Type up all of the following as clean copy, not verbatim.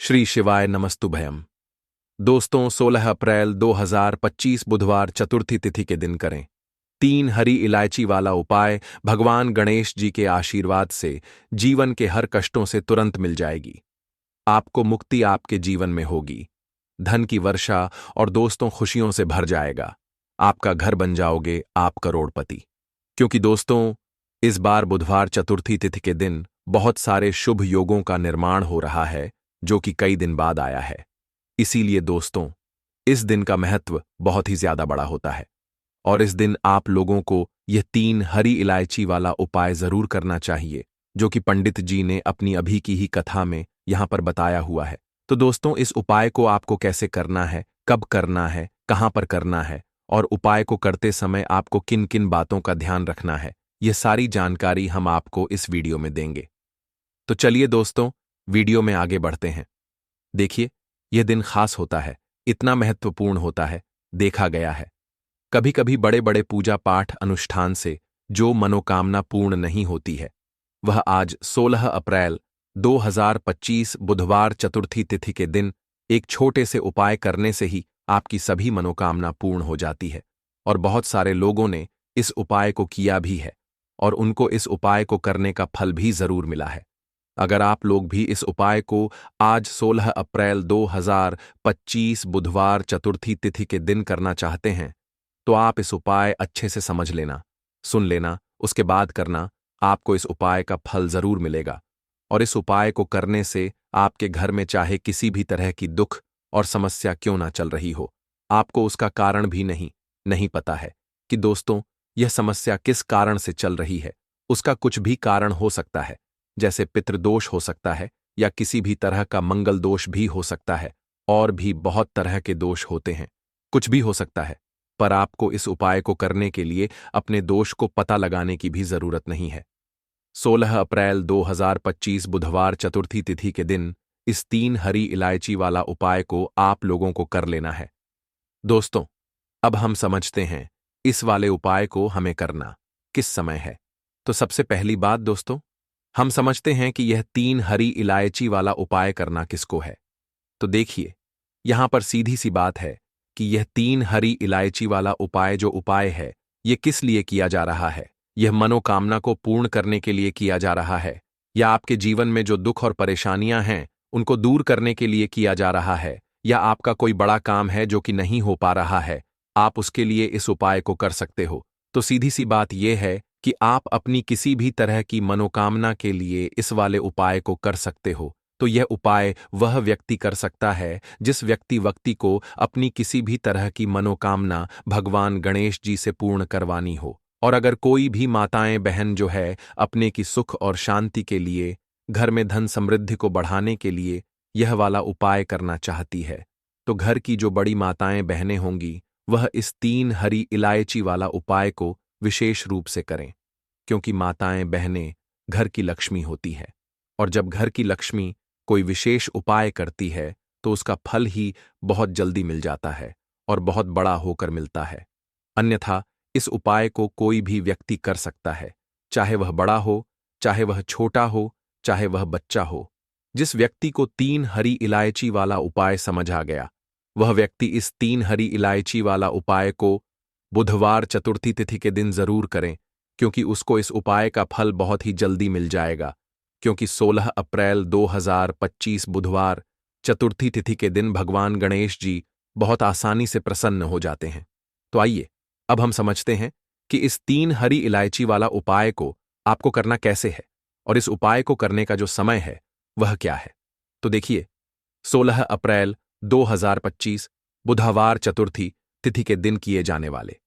श्री शिवाय नमस्तुभयम। दोस्तों, 16 अप्रैल 2025 बुधवार चतुर्थी तिथि के दिन करें 3 हरी इलायची वाला उपाय। भगवान गणेश जी के आशीर्वाद से जीवन के हर कष्टों से तुरंत मिल जाएगी। आपको मुक्ति आपके जीवन में होगी, धन की वर्षा और दोस्तों खुशियों से भर जाएगा। आपका घर बन जाओगे आप करोड़पति। क्योंकि दोस्तों, इस बार बुधवार चतुर्थी तिथि के दिन बहुत सारे शुभ योगों का निर्माण हो रहा है, जो कि कई दिन बाद आया है। इसीलिए दोस्तों, इस दिन का महत्व बहुत ही ज्यादा बड़ा होता है और इस दिन आप लोगों को यह 3 हरी इलायची वाला उपाय जरूर करना चाहिए, जो कि पंडित जी ने अपनी अभी की ही कथा में यहां पर बताया हुआ है। तो दोस्तों, इस उपाय को आपको कैसे करना है, कब करना है, कहां पर करना है और उपाय को करते समय आपको किन किन बातों का ध्यान रखना है, यह सारी जानकारी हम आपको इस वीडियो में देंगे। तो चलिए दोस्तों, वीडियो में आगे बढ़ते हैं। देखिए, यह दिन खास होता है, इतना महत्वपूर्ण होता है। देखा गया है कभी कभी बड़े बड़े पूजा पाठ अनुष्ठान से जो मनोकामना पूर्ण नहीं होती है, वह आज 16 अप्रैल 2025 बुधवार चतुर्थी तिथि के दिन एक छोटे से उपाय करने से ही आपकी सभी मनोकामना पूर्ण हो जाती है। और बहुत सारे लोगों ने इस उपाय को किया भी है और उनको इस उपाय को करने का फल भी जरूर मिला है। अगर आप लोग भी इस उपाय को आज 16 अप्रैल 2025 बुधवार चतुर्थी तिथि के दिन करना चाहते हैं, तो आप इस उपाय अच्छे से समझ लेना, सुन लेना, उसके बाद करना। आपको इस उपाय का फल जरूर मिलेगा और इस उपाय को करने से आपके घर में चाहे किसी भी तरह की दुख और समस्या क्यों ना चल रही हो, आपको उसका कारण भी नहीं पता है कि दोस्तों, यह समस्या किस कारण से चल रही है। उसका कुछ भी कारण हो सकता है, जैसे पितृदोष हो सकता है या किसी भी तरह का मंगल दोष भी हो सकता है, और भी बहुत तरह के दोष होते हैं। कुछ भी हो सकता है, पर आपको इस उपाय को करने के लिए अपने दोष को पता लगाने की भी जरूरत नहीं है। 16 अप्रैल 2025 बुधवार चतुर्थी तिथि के दिन इस 3 हरी इलायची वाला उपाय को आप लोगों को कर लेना है। दोस्तों, अब हम समझते हैं इस वाले उपाय को हमें करना किस समय है। तो सबसे पहली बात दोस्तों, हम समझते हैं कि यह 3 हरी इलायची वाला उपाय करना किसको है। तो देखिए, यहां पर सीधी सी बात है कि यह 3 हरी इलायची वाला उपाय जो उपाय है, यह किस लिए किया जा रहा है। यह मनोकामना को पूर्ण करने के लिए किया जा रहा है, या आपके जीवन में जो दुख और परेशानियां हैं उनको दूर करने के लिए किया जा रहा है, या आपका कोई बड़ा काम है जो कि नहीं हो पा रहा है, आप उसके लिए इस उपाय को कर सकते हो। तो सीधी सी बात यह है कि आप अपनी किसी भी तरह की मनोकामना के लिए इस वाले उपाय को कर सकते हो। तो यह उपाय वह व्यक्ति कर सकता है जिस व्यक्ति को अपनी किसी भी तरह की मनोकामना भगवान गणेश जी से पूर्ण करवानी हो। और अगर कोई भी माताएं बहन जो है अपने की सुख और शांति के लिए, घर में धन समृद्धि को बढ़ाने के लिए यह वाला उपाय करना चाहती है, तो घर की जो बड़ी माताएं बहनें होंगी वह इस 3 हरी इलायची वाला उपाय को विशेष रूप से करें। क्योंकि माताएं बहनें घर की लक्ष्मी होती है, और जब घर की लक्ष्मी कोई विशेष उपाय करती है तो उसका फल ही बहुत जल्दी मिल जाता है और बहुत बड़ा होकर मिलता है। अन्यथा इस उपाय को कोई भी व्यक्ति कर सकता है, चाहे वह बड़ा हो, चाहे वह छोटा हो, चाहे वह बच्चा हो। जिस व्यक्ति को 3 हरी इलायची वाला उपाय समझ आ गया, वह व्यक्ति इस 3 हरी इलायची वाला उपाय को बुधवार चतुर्थी तिथि के दिन जरूर करें, क्योंकि उसको इस उपाय का फल बहुत ही जल्दी मिल जाएगा। क्योंकि 16 अप्रैल 2025 बुधवार चतुर्थी तिथि के दिन भगवान गणेश जी बहुत आसानी से प्रसन्न हो जाते हैं। तो आइए, अब हम समझते हैं कि इस 3 हरी इलायची वाला उपाय को आपको करना कैसे है और इस उपाय को करने का जो समय है वह क्या है। तो देखिए, 16 अप्रैल 2025 बुधवार चतुर्थी तिथि के दिन किए जाने वाले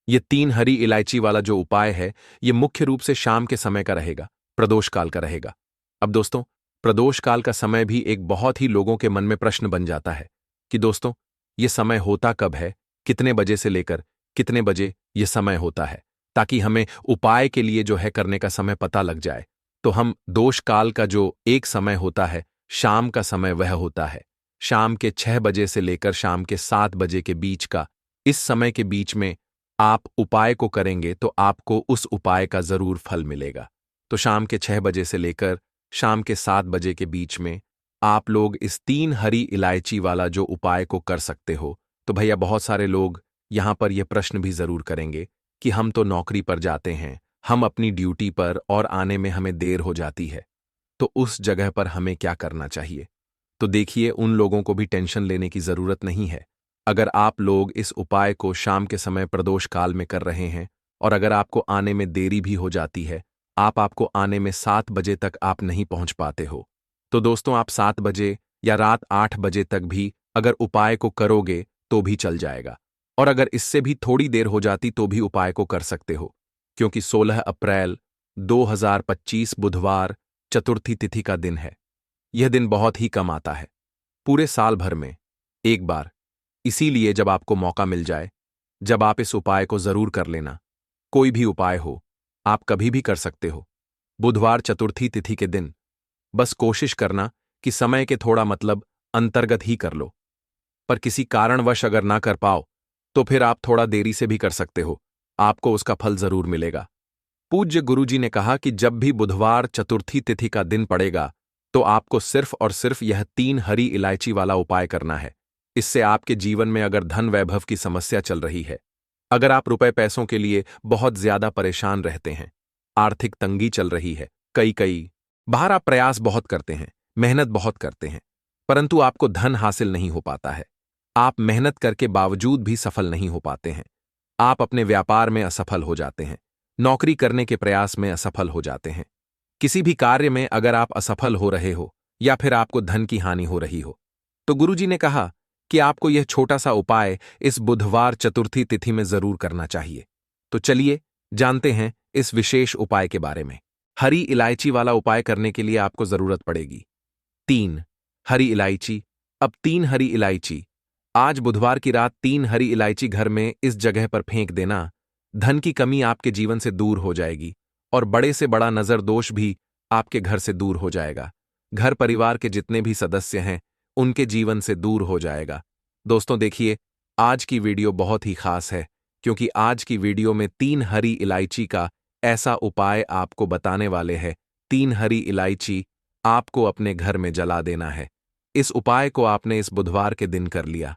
ये 3 हरी इलायची वाला जो उपाय है, ये मुख्य रूप से शाम के समय का रहेगा, प्रदोष काल का रहेगा। अब दोस्तों, प्रदोष काल का समय भी एक बहुत ही लोगों के मन में प्रश्न बन जाता है कि दोस्तों, ये समय होता कब है, कितने बजे से लेकर कितने बजे ये समय होता है, ताकि हमें उपाय के लिए जो है करने का समय पता लग जाए। तो हम दोष काल का जो एक समय होता है, शाम का समय वह होता है शाम के 6 बजे से लेकर शाम के 7 बजे के बीच का। इस समय के बीच में आप उपाय को करेंगे तो आपको उस उपाय का जरूर फल मिलेगा। तो शाम के 6 बजे से लेकर शाम के 7 बजे के बीच में आप लोग इस 3 हरी इलायची वाला जो उपाय को कर सकते हो, तो भैया बहुत सारे लोग यहाँ पर यह प्रश्न भी जरूर करेंगे कि हम तो नौकरी पर जाते हैं, हम अपनी ड्यूटी पर और आने में हमें देर हो जाती है, तो उस जगह पर हमें क्या करना चाहिए। तो देखिए, उन लोगों को भी टेंशन लेने की जरूरत नहीं है। अगर आप लोग इस उपाय को शाम के समय प्रदोष काल में कर रहे हैं और अगर आपको आने में देरी भी हो जाती है, आपको आने में 7 बजे तक आप नहीं पहुंच पाते हो, तो दोस्तों आप 7 बजे या रात 8 बजे तक भी अगर उपाय को करोगे तो भी चल जाएगा। और अगर इससे भी थोड़ी देर हो जाती तो भी उपाय को कर सकते हो, क्योंकि 16 अप्रैल 2025 बुधवार चतुर्थी तिथि का दिन है। यह दिन बहुत ही कम आता है, पूरे साल भर में एक बार। इसीलिए जब आपको मौका मिल जाए, जब आप इस उपाय को जरूर कर लेना। कोई भी उपाय हो, आप कभी भी कर सकते हो, बुधवार चतुर्थी तिथि के दिन। बस कोशिश करना कि समय के थोड़ा अंतर्गत ही कर लो। पर किसी कारणवश अगर ना कर पाओ तो फिर आप थोड़ा देरी से भी कर सकते हो, आपको उसका फल जरूर मिलेगा। पूज्य गुरुजी ने कहा कि जब भी बुधवार चतुर्थी तिथि का दिन पड़ेगा तो आपको सिर्फ और सिर्फ यह 3 हरी इलायची वाला उपाय करना है। इससे आपके जीवन में अगर धन वैभव की समस्या चल रही है, अगर आप रुपए पैसों के लिए बहुत ज्यादा परेशान रहते हैं, आर्थिक तंगी चल रही है, कई बाहर आप प्रयास बहुत करते हैं, मेहनत बहुत करते हैं, परंतु आपको धन हासिल नहीं हो पाता है, आप मेहनत करके बावजूद भी सफल नहीं हो पाते हैं, आप अपने व्यापार में असफल हो जाते हैं, नौकरी करने के प्रयास में असफल हो जाते हैं, किसी भी कार्य में अगर आप असफल हो रहे हो या फिर आपको धन की हानि हो रही हो, तो गुरुजी ने कहा कि आपको यह छोटा सा उपाय इस बुधवार चतुर्थी तिथि में जरूर करना चाहिए। तो चलिए जानते हैं इस विशेष उपाय के बारे में। हरी इलायची वाला उपाय करने के लिए आपको जरूरत पड़ेगी 3 हरी इलायची। अब 3 हरी इलायची, आज बुधवार की रात 3 हरी इलायची घर में इस जगह पर फेंक देना। धन की कमी आपके जीवन से दूर हो जाएगी और बड़े से बड़ा नजर दोष भी आपके घर से दूर हो जाएगा। घर परिवार के जितने भी सदस्य हैं उनके जीवन से दूर हो जाएगा। दोस्तों देखिए, आज की वीडियो बहुत ही खास है, क्योंकि आज की वीडियो में 3 हरी इलायची का ऐसा उपाय आपको बताने वाले हैं। 3 हरी इलायची आपको अपने घर में जला देना है। इस उपाय को आपने इस बुधवार के दिन कर लिया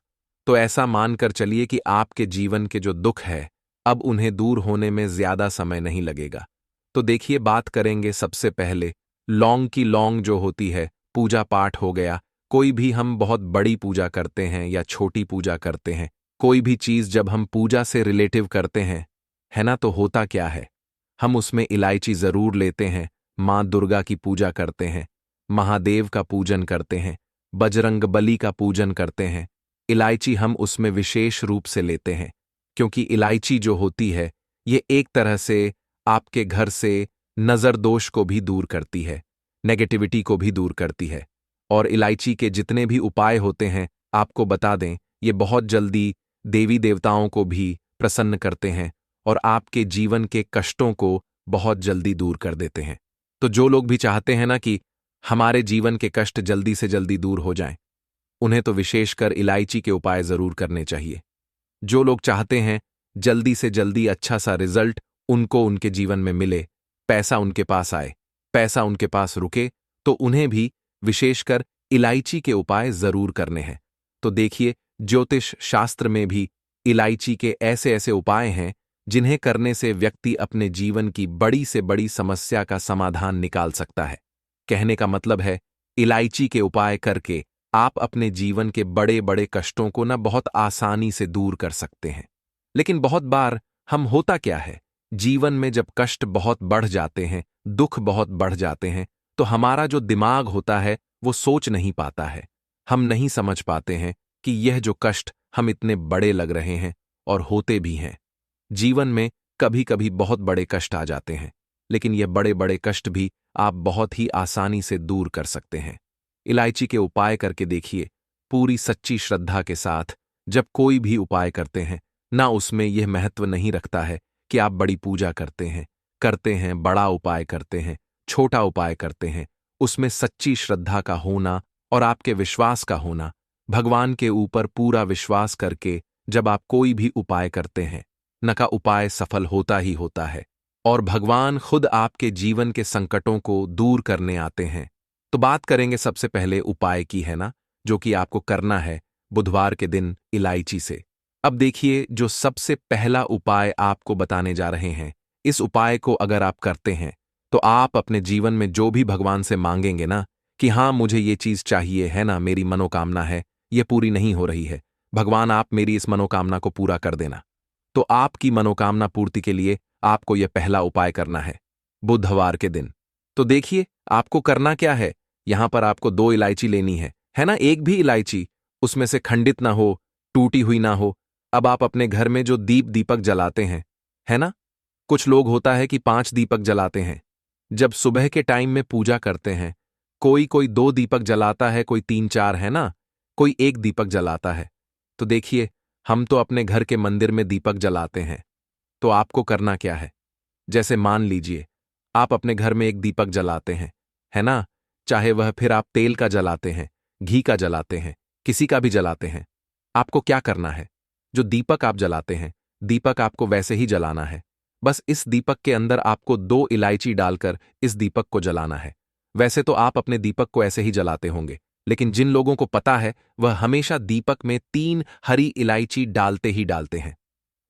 तो ऐसा मानकर चलिए कि आपके जीवन के जो दुख है अब उन्हें दूर होने में ज्यादा समय नहीं लगेगा। तो देखिए, बात करेंगे सबसे पहले लौंग की। लौंग जो होती है, पूजा पाठ हो गया, कोई भी हम बहुत बड़ी पूजा करते हैं या छोटी पूजा करते हैं, कोई भी चीज जब हम पूजा से रिलेटिव करते हैं, है ना, तो होता क्या है, हम उसमें इलायची जरूर लेते हैं। मां दुर्गा की पूजा करते हैं, महादेव का पूजन करते हैं, बजरंगबली का पूजन करते हैं, इलायची हम उसमें विशेष रूप से लेते हैं, क्योंकि इलायची जो होती है ये एक तरह से आपके घर से नजर दोष को भी दूर करती है, नेगेटिविटी को भी दूर करती है। और इलायची के जितने भी उपाय होते हैं, आपको बता दें, ये बहुत जल्दी देवी देवताओं को भी प्रसन्न करते हैं और आपके जीवन के कष्टों को बहुत जल्दी दूर कर देते हैं। तो जो लोग भी चाहते हैं ना कि हमारे जीवन के कष्ट जल्दी से जल्दी दूर हो जाएं, उन्हें तो विशेषकर इलायची के उपाय जरूर करने चाहिए। जो लोग चाहते हैं जल्दी से जल्दी अच्छा सा रिजल्ट उनको उनके जीवन में मिले, पैसा उनके पास आए, पैसा उनके पास रुके, तो उन्हें भी विशेषकर इलायची के उपाय जरूर करने हैं। तो देखिए, ज्योतिष शास्त्र में भी इलायची के ऐसे ऐसे उपाय हैं जिन्हें करने से व्यक्ति अपने जीवन की बड़ी से बड़ी समस्या का समाधान निकाल सकता है। कहने का मतलब है, इलायची के उपाय करके आप अपने जीवन के बड़े बड़े कष्टों को ना बहुत आसानी से दूर कर सकते हैं। लेकिन बहुत बार हम होता क्या है, जीवन में जब कष्ट बहुत बढ़ जाते हैं, दुख बहुत बढ़ जाते हैं, तो हमारा जो दिमाग होता है वो सोच नहीं पाता है। हम नहीं समझ पाते हैं कि यह जो कष्ट हम इतने बड़े लग रहे हैं और होते भी हैं। जीवन में कभी कभी बहुत बड़े कष्ट आ जाते हैं, लेकिन यह बड़े बड़े कष्ट भी आप बहुत ही आसानी से दूर कर सकते हैं। इलायची के उपाय करके देखिए, पूरी सच्ची श्रद्धा के साथ जब कोई भी उपाय करते हैं ना, उसमें यह महत्व नहीं रखता है कि आप बड़ी पूजा करते हैं, बड़ा उपाय करते हैं, छोटा उपाय करते हैं। उसमें सच्ची श्रद्धा का होना और आपके विश्वास का होना, भगवान के ऊपर पूरा विश्वास करके जब आप कोई भी उपाय करते हैं, न का उपाय सफल होता ही होता है और भगवान खुद आपके जीवन के संकटों को दूर करने आते हैं। तो बात करेंगे सबसे पहले उपाय की, है ना, जो कि आपको करना है बुधवार के दिन इलायची से। अब देखिए, जो सबसे पहला उपाय आपको बताने जा रहे हैं, इस उपाय को अगर आप करते हैं तो आप अपने जीवन में जो भी भगवान से मांगेंगे ना, कि हाँ मुझे ये चीज चाहिए, है ना, मेरी मनोकामना है, ये पूरी नहीं हो रही है, भगवान आप मेरी इस मनोकामना को पूरा कर देना। तो आपकी मनोकामना पूर्ति के लिए आपको यह पहला उपाय करना है बुधवार के दिन। तो देखिए, आपको करना क्या है। यहां पर आपको 2 इलायची लेनी है ना, एक भी इलायची उसमें से खंडित ना हो, टूटी हुई ना हो। अब आप अपने घर में जो दीपक जलाते हैं, है ना, कुछ लोग होता है कि 5 दीपक जलाते हैं। जब सुबह के टाइम में पूजा करते हैं, कोई कोई 2 दीपक जलाता है, कोई 3-4, है ना, कोई 1 दीपक जलाता है। तो देखिए, हम तो अपने घर के मंदिर में दीपक जलाते हैं। तो आपको करना क्या है, जैसे मान लीजिए आप अपने घर में एक दीपक जलाते हैं, है ना, चाहे वह फिर आप तेल का जलाते हैं, घी का जलाते हैं, किसी का भी जलाते हैं। आपको क्या करना है, जो दीपक आप जलाते हैं, दीपक आपको वैसे ही जलाना है। बस इस दीपक के अंदर आपको 2 इलायची डालकर इस दीपक को जलाना है। वैसे तो आप अपने दीपक को ऐसे ही जलाते होंगे, लेकिन जिन लोगों को पता है वह हमेशा दीपक में 3 हरी इलायची डालते ही डालते हैं।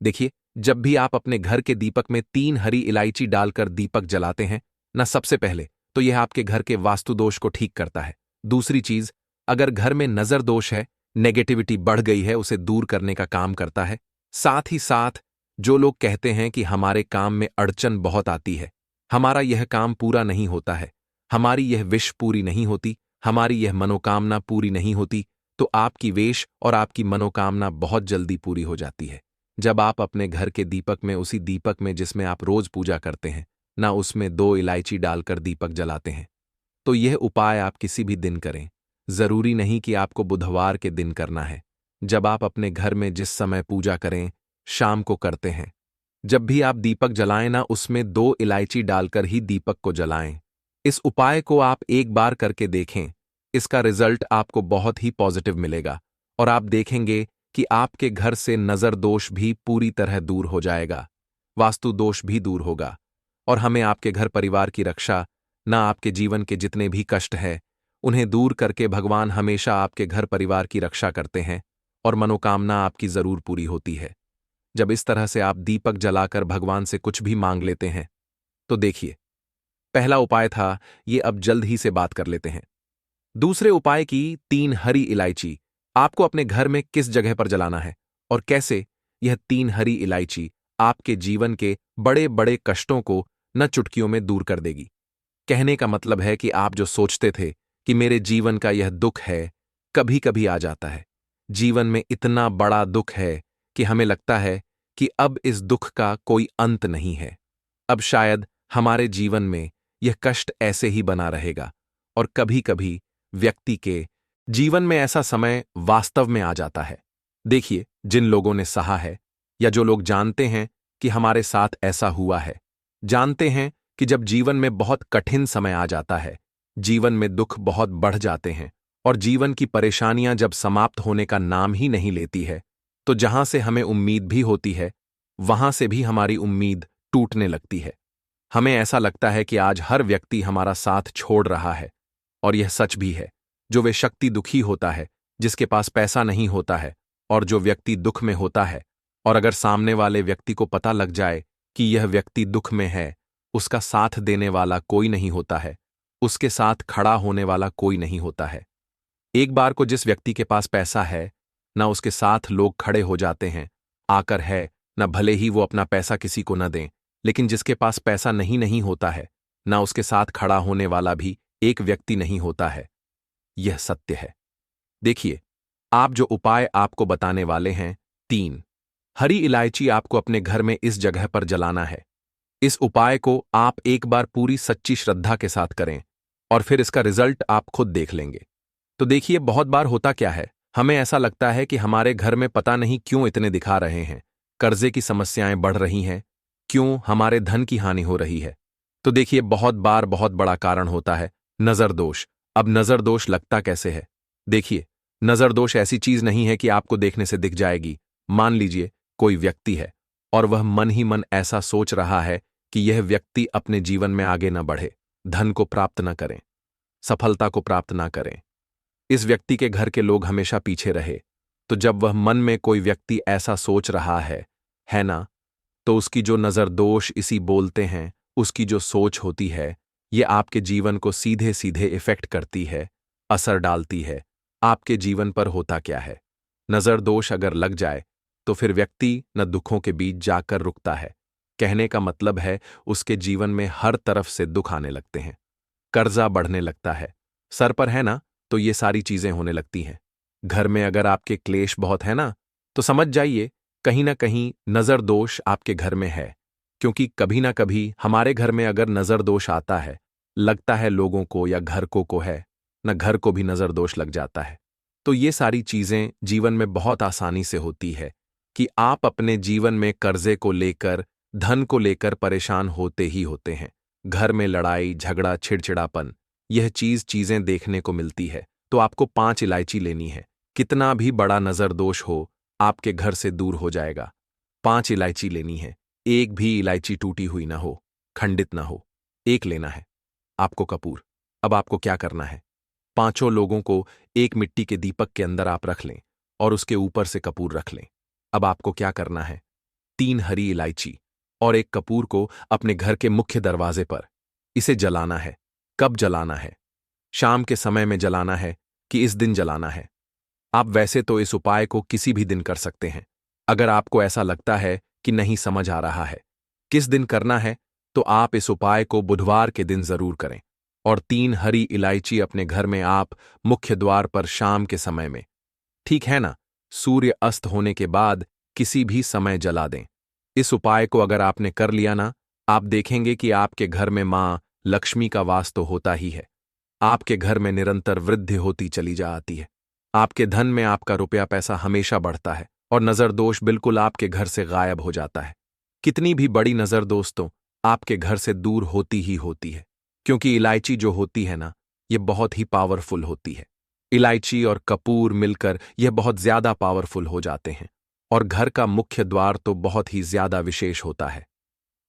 देखिए, जब भी आप अपने घर के दीपक में 3 हरी इलायची डालकर दीपक जलाते हैं ना, सबसे पहले तो यह आपके घर के वास्तु दोष को ठीक करता है। दूसरी चीज, अगर घर में नजर दोष है, नेगेटिविटी बढ़ गई है, उसे दूर करने का काम करता है। साथ ही साथ जो लोग कहते हैं कि हमारे काम में अड़चन बहुत आती है, हमारा यह काम पूरा नहीं होता है, हमारी यह विश पूरी नहीं होती, हमारी यह मनोकामना पूरी नहीं होती, तो आपकी वेश और आपकी मनोकामना बहुत जल्दी पूरी हो जाती है। जब आप अपने घर के दीपक में, उसी दीपक में जिसमें आप रोज पूजा करते हैं ना, उसमें 2 इलायची डालकर दीपक जलाते हैं। तो यह उपाय आप किसी भी दिन करें, जरूरी नहीं कि आपको बुधवार के दिन करना है। जब आप अपने घर में जिस समय पूजा करें, शाम को करते हैं, जब भी आप दीपक जलाएं ना, उसमें 2 इलायची डालकर ही दीपक को जलाएं। इस उपाय को आप एक बार करके देखें, इसका रिजल्ट आपको बहुत ही पॉजिटिव मिलेगा और आप देखेंगे कि आपके घर से नजर दोष भी पूरी तरह दूर हो जाएगा, वास्तु दोष भी दूर होगा और हमें आपके घर परिवार की रक्षा, ना आपके जीवन के जितने भी कष्ट है, उन्हें दूर करके भगवान हमेशा आपके घर परिवार की रक्षा करते हैं और मनोकामना आपकी जरूर पूरी होती है। जब इस तरह से आप दीपक जलाकर भगवान से कुछ भी मांग लेते हैं, तो देखिए, पहला उपाय था, ये अब जल्द ही से बात कर लेते हैं। दूसरे उपाय की 3 हरी इलायची आपको अपने घर में किस जगह पर जलाना है और कैसे। यह 3 हरी इलायची आपके जीवन के बड़े बड़े कष्टों को न चुटकियों में दूर कर देगी। कहने का मतलब है कि आप जो सोचते थे कि मेरे जीवन का यह दुख है, कभी कभी आ जाता है, जीवन में इतना बड़ा दुख है कि हमें लगता है कि अब इस दुख का कोई अंत नहीं है, अब शायद हमारे जीवन में यह कष्ट ऐसे ही बना रहेगा। और कभी कभी व्यक्ति के जीवन में ऐसा समय वास्तव में आ जाता है। देखिए, जिन लोगों ने सहा है या जो लोग जानते हैं कि हमारे साथ ऐसा हुआ है, जानते हैं कि जब जीवन में बहुत कठिन समय आ जाता है, जीवन में दुख बहुत बढ़ जाते हैं और जीवन की परेशानियां जब समाप्त होने का नाम ही नहीं लेती है, तो जहां से हमें उम्मीद भी होती है, वहां से भी हमारी उम्मीद टूटने लगती है। हमें ऐसा लगता है कि आज हर व्यक्ति हमारा साथ छोड़ रहा है और यह सच भी है। जो वे शक्ति दुखी होता है, जिसके पास पैसा नहीं होता है, और जो व्यक्ति दुख में होता है, और अगर सामने वाले व्यक्ति को पता लग जाए कि यह व्यक्ति दुख में है, उसका साथ देने वाला कोई नहीं होता है, उसके साथ खड़ा होने वाला कोई नहीं होता है। एक बार को जिस व्यक्ति के पास पैसा है, ना उसके साथ लोग खड़े हो जाते हैं आकर, है ना, भले ही वो अपना पैसा किसी को न दें, लेकिन जिसके पास पैसा नहीं होता है, ना उसके साथ खड़ा होने वाला भी एक व्यक्ति नहीं होता है। यह सत्य है। देखिए, आप जो उपाय आपको बताने वाले हैं, 3 हरी इलायची आपको अपने घर में इस जगह पर जलाना है। इस उपाय को आप एक बार पूरी सच्ची श्रद्धा के साथ करें और फिर इसका रिजल्ट आप खुद देख लेंगे। तो देखिए, बहुत बार होता क्या है, हमें ऐसा लगता है कि हमारे घर में पता नहीं क्यों इतने दिखा रहे हैं, कर्जे की समस्याएं बढ़ रही हैं, क्यों हमारे धन की हानि हो रही है। तो देखिए, बहुत बार बहुत बड़ा कारण होता है नजर दोष। अब नजर दोष लगता कैसे है? देखिए, नजर दोष ऐसी चीज नहीं है कि आपको देखने से दिख जाएगी। मान लीजिए कोई व्यक्ति है और वह मन ही मन ऐसा सोच रहा है कि यह व्यक्ति अपने जीवन में आगे न बढ़े, धन को प्राप्त न करें, सफलता को प्राप्त ना करें। इस व्यक्ति के घर के लोग हमेशा पीछे रहे। तो जब वह मन में कोई व्यक्ति ऐसा सोच रहा है ना, तो उसकी जो नज़र दोष इसी बोलते हैं, उसकी जो सोच होती है, ये आपके जीवन को सीधे सीधे इफेक्ट करती है, असर डालती है। आपके जीवन पर होता क्या है? नज़र दोष अगर लग जाए तो फिर व्यक्ति न दुखों के बीच जाकर रुकता है। कहने का मतलब है उसके जीवन में हर तरफ से दुख आने लगते हैं, कर्जा बढ़ने लगता है, सर पर है ना, तो ये सारी चीजें होने लगती हैं। घर में अगर आपके क्लेश बहुत है ना, तो समझ जाइए कहीं ना कहीं नजर दोष आपके घर में है। क्योंकि कभी ना कभी हमारे घर में अगर नजर दोष आता है, लगता है लोगों को या घर को है, न घर को भी नजर दोष लग जाता है। तो ये सारी चीजें जीवन में बहुत आसानी से होती है कि आप अपने जीवन में कर्जे को लेकर, धन को लेकर परेशान होते ही होते हैं। घर में लड़ाई झगड़ा चिड़चिड़ापन, यह चीजें देखने को मिलती है। तो आपको 5 इलायची लेनी है। कितना भी बड़ा नजर दोष हो, आपके घर से दूर हो जाएगा। 5 इलायची लेनी है। एक भी इलायची टूटी हुई ना हो, खंडित ना हो। एक लेना है आपको कपूर। अब आपको क्या करना है? 5 लोगों को एक मिट्टी के दीपक के अंदर आप रख लें और उसके ऊपर से कपूर रख लें। अब आपको क्या करना है? 3 हरी इलायची और एक कपूर को अपने घर के मुख्य दरवाजे पर इसे जलाना है। कब जलाना है? शाम के समय में जलाना है कि इस दिन जलाना है? आप वैसे तो इस उपाय को किसी भी दिन कर सकते हैं। अगर आपको ऐसा लगता है कि नहीं समझ आ रहा है किस दिन करना है, तो आप इस उपाय को बुधवार के दिन जरूर करें। और 3 हरी इलायची अपने घर में आप मुख्य द्वार पर शाम के समय में, ठीक है ना, सूर्य अस्त होने के बाद किसी भी समय जला दें। इस उपाय को अगर आपने कर लिया ना, आप देखेंगे कि आपके घर में मां लक्ष्मी का वास तो होता ही है। आपके घर में निरंतर वृद्धि होती चली जाती है। आपके धन में आपका रुपया पैसा हमेशा बढ़ता है और नजर दोष बिल्कुल आपके घर से गायब हो जाता है। कितनी भी बड़ी नजर दोस्तों आपके घर से दूर होती ही होती है। क्योंकि इलायची जो होती है ना, ये बहुत ही पावरफुल होती है। इलायची और कपूर मिलकर यह बहुत ज्यादा पावरफुल हो जाते हैं। और घर का मुख्य द्वार तो बहुत ही ज्यादा विशेष होता है।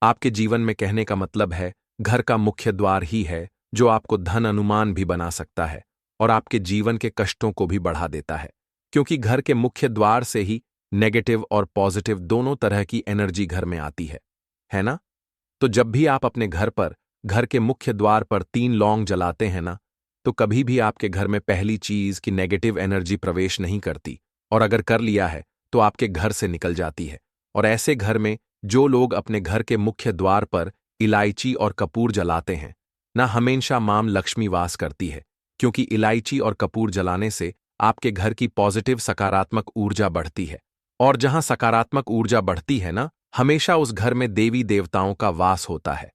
आपके जीवन में कहने का मतलब है घर का मुख्य द्वार ही है जो आपको धन अनुमान भी बना सकता है और आपके जीवन के कष्टों को भी बढ़ा देता है। क्योंकि घर के मुख्य द्वार से ही नेगेटिव और पॉजिटिव दोनों तरह की एनर्जी घर में आती है ना? तो जब भी आप अपने घर पर घर के मुख्य द्वार पर 3 लौंग जलाते हैं ना, तो कभी भी आपके घर में पहली चीज की नेगेटिव एनर्जी प्रवेश नहीं करती, और अगर कर लिया है तो आपके घर से निकल जाती है। और ऐसे घर में जो लोग अपने घर के मुख्य द्वार पर इलायची और कपूर जलाते हैं ना, हमेशा मां लक्ष्मी वास करती है। क्योंकि इलायची और कपूर जलाने से आपके घर की पॉजिटिव सकारात्मक ऊर्जा बढ़ती है। और जहां सकारात्मक ऊर्जा बढ़ती है ना, हमेशा उस घर में देवी देवताओं का वास होता है।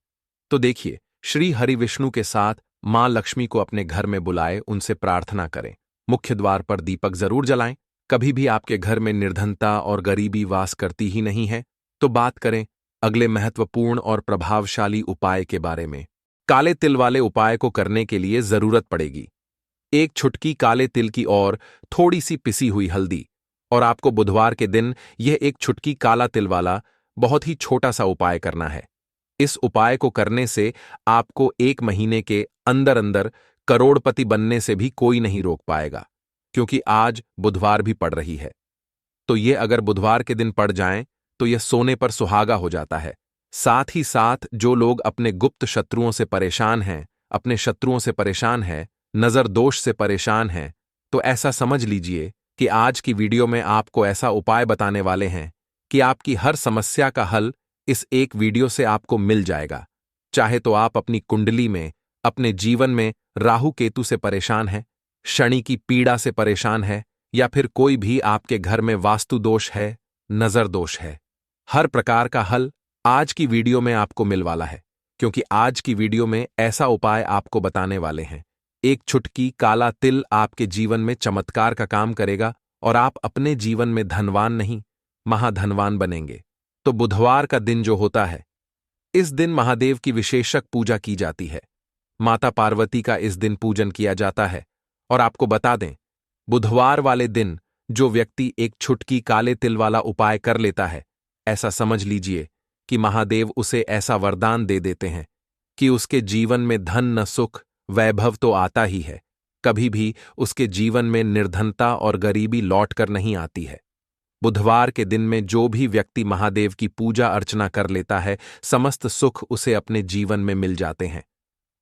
तो देखिए, श्री हरि विष्णु के साथ मां लक्ष्मी को अपने घर में बुलाए, उनसे प्रार्थना करें। मुख्य द्वार पर दीपक जरूर जलाएं। कभी भी आपके घर में निर्धनता और गरीबी वास करती ही नहीं है। तो बात करें अगले महत्वपूर्ण और प्रभावशाली उपाय के बारे में। काले तिल वाले उपाय को करने के लिए जरूरत पड़ेगी 1 चुटकी काले तिल की और थोड़ी सी पिसी हुई हल्दी। और आपको बुधवार के दिन यह 1 चुटकी काला तिल वाला बहुत ही छोटा सा उपाय करना है। इस उपाय को करने से आपको 1 महीने के अंदर अंदर करोड़पति बनने से भी कोई नहीं रोक पाएगा। क्योंकि आज बुधवार भी पड़ रही है, तो ये अगर बुधवार के दिन पड़ जाएं तो यह सोने पर सुहागा हो जाता है। साथ ही साथ जो लोग अपने गुप्त शत्रुओं से परेशान हैं, अपने शत्रुओं से परेशान हैं, नजर दोष से परेशान हैं, तो ऐसा समझ लीजिए कि आज की वीडियो में आपको ऐसा उपाय बताने वाले हैं कि आपकी हर समस्या का हल इस एक वीडियो से आपको मिल जाएगा। चाहे तो आप अपनी कुंडली में, अपने जीवन में राहु केतु से परेशान हैं, शनि की पीड़ा से परेशान है, या फिर कोई भी आपके घर में वास्तु दोष है, नजर दोष है, हर प्रकार का हल आज की वीडियो में आपको मिल वाला है। क्योंकि आज की वीडियो में ऐसा उपाय आपको बताने वाले हैं। 1 चुटकी काला तिल आपके जीवन में चमत्कार का काम करेगा और आप अपने जीवन में धनवान नहीं, महाधनवान बनेंगे। तो बुधवार का दिन जो होता है, इस दिन महादेव की विशेषक पूजा की जाती है। माता पार्वती का इस दिन पूजन किया जाता है। और आपको बता दें, बुधवार वाले दिन जो व्यक्ति 1 चुटकी काले तिल वाला उपाय कर लेता है, ऐसा समझ लीजिए कि महादेव उसे ऐसा वरदान दे देते हैं कि उसके जीवन में धन न सुख वैभव तो आता ही है, कभी भी उसके जीवन में निर्धनता और गरीबी लौट कर नहीं आती है। बुधवार के दिन में जो भी व्यक्ति महादेव की पूजा अर्चना कर लेता है, समस्त सुख उसे अपने जीवन में मिल जाते हैं।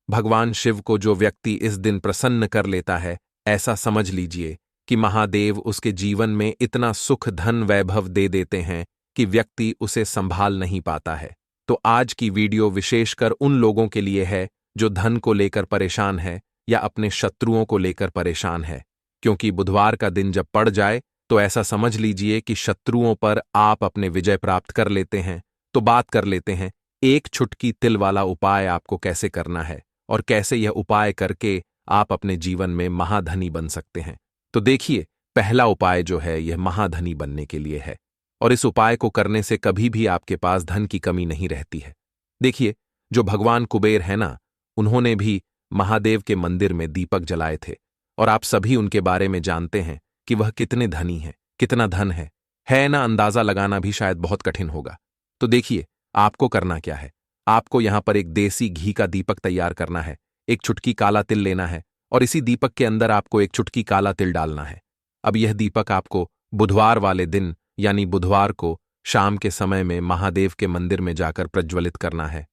भगवान शिव को जो व्यक्ति इस दिन प्रसन्न कर लेता है, ऐसा समझ लीजिए कि महादेव उसके जीवन में इतना सुख धन वैभव दे देते हैं कि व्यक्ति उसे संभाल नहीं पाता है। तो आज की वीडियो विशेषकर उन लोगों के लिए है जो धन को लेकर परेशान है या अपने शत्रुओं को लेकर परेशान है, क्योंकि बुधवार का दिन जब पड़ जाए तो ऐसा समझ लीजिए कि शत्रुओं पर आप अपने विजय प्राप्त कर लेते हैं। तो बात कर लेते हैं एक चुटकी तिल वाला उपाय आपको कैसे करना है और कैसे यह उपाय करके आप अपने जीवन में महाधनी बन सकते हैं। तो देखिए, पहला उपाय जो है यह महाधनी बनने के लिए है और इस उपाय को करने से कभी भी आपके पास धन की कमी नहीं रहती है। देखिए, जो भगवान कुबेर है ना, उन्होंने भी महादेव के मंदिर में दीपक जलाए थे और आप सभी उनके बारे में जानते हैं कि वह कितने धनी हैं, कितना धन है ना, अंदाजा लगाना भी शायद बहुत कठिन होगा। तो देखिए, आपको करना क्या है। आपको यहां पर एक देसी घी का दीपक तैयार करना है, एक चुटकी काला तिल लेना है और इसी दीपक के अंदर आपको एक चुटकी काला तिल डालना है। अब यह दीपक आपको बुधवार वाले दिन यानी बुधवार को शाम के समय में महादेव के मंदिर में जाकर प्रज्वलित करना है।